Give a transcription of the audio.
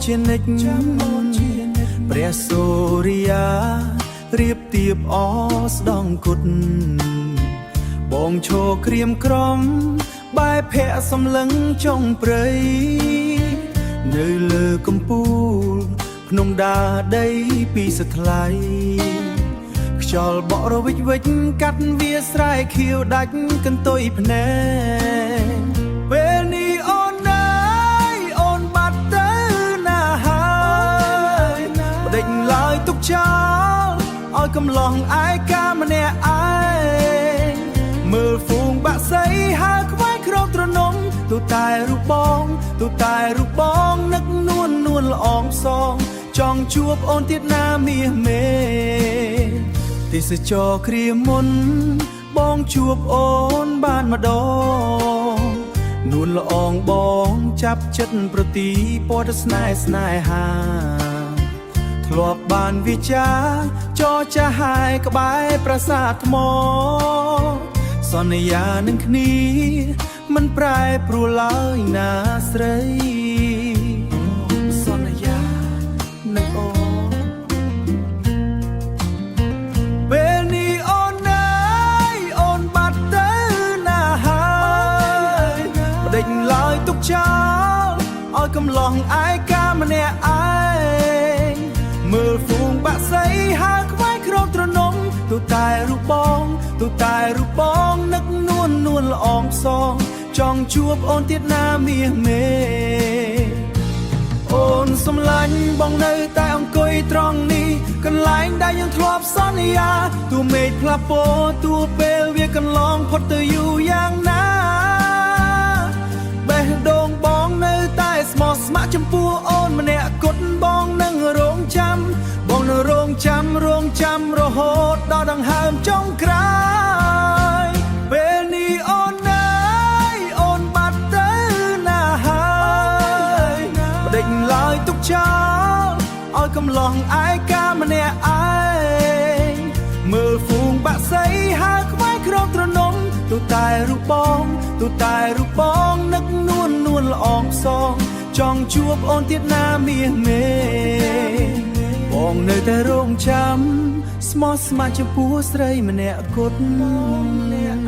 ជានិច្ចព្រះសូរិយារៀបទៀបអស្ដងគុតបងឈរក្រៀមក្រំបែបភ័ក្រសំឡឹងចុងព្រៃនៅលើកំពូលភ្នំដាដីពីសថ្លៃខ្យល់បក់រវិចវិចកាត់វាស្រែខៀវដាច់កន្ទុយភ្នែកពេលនេះអូនអើយអូនបាត់ទៅណាហើយបដិញឡើយទុកចោលឲ្យកំឡោះឯកាម្នាក់ឯងមើលហ្វូងបាក់សីហើខ្វាយក្រោកត្រនំទូតែរូបបងទូតែរូបបងនឹកនួនល្អងផ្សងចង់ជួបអូនទៀតណាមាសមេទេសចរគ្រាមុនបងជួបអូនបានម្ដងនួនល្អងបងចាប់ចិត្តប្រទីពណ៌ស្នេហាធ្លាប់បានវិចាចរចាហើយក្បែរប្រាសាទថ្មសន្យានឹងគ្នាមិនប្រែប្រួលឡើយណាស្រីសន្យានឹងអូនពេលនេះអូនអើយអូនបាត់ទៅណាហើយបដិញឡើយទុកចោលឲ្យកំឡោះឯកាម្នាក់ឯងមើលហ្វូងបាក់សីហើខ្វាយក្រោកត្រនំទូតែរូបបងទូតែរូបបងនឹកនួនល្អងផ្សងចង់ជួបអូនទៀតណាមាសមេអូនសំឡាញ់បងនៅតែអង្គុយត្រង់នេះកន្លែងដែលយើងធ្លាប់សន្យាទូមេឃផ្លាស់ពណ៌ទូពេលវាកន្លងផុតទៅយូរយ៉ាងណាបេះដូងបងនៅតែស្មោះស្ម័គ្រចំពោះអូនម្នាក់គត់បងនឹងរងចាំបងនៅរងចាំរហូតដល់ដង្ហើមចុងក្រោយពេលនេះអូនអើយអូនបាត់ទៅណាហើយបដិញឡើយទុកចោលឲ្យកំឡោះឯកាម្នាក់ឯងមើលហ្វូងបាក់សីហើខ្វាយក្រោកត្រនំទូតែរូបបងទូតែរូបបងនឹកនួនល្អងផ្សងចង់ជួបអូនទៀតណាមាសមេបងនៅតែរងចាំស្មោះស្ម័គ្រចំពោះស្រីម្នាក់គត់ម្នាក់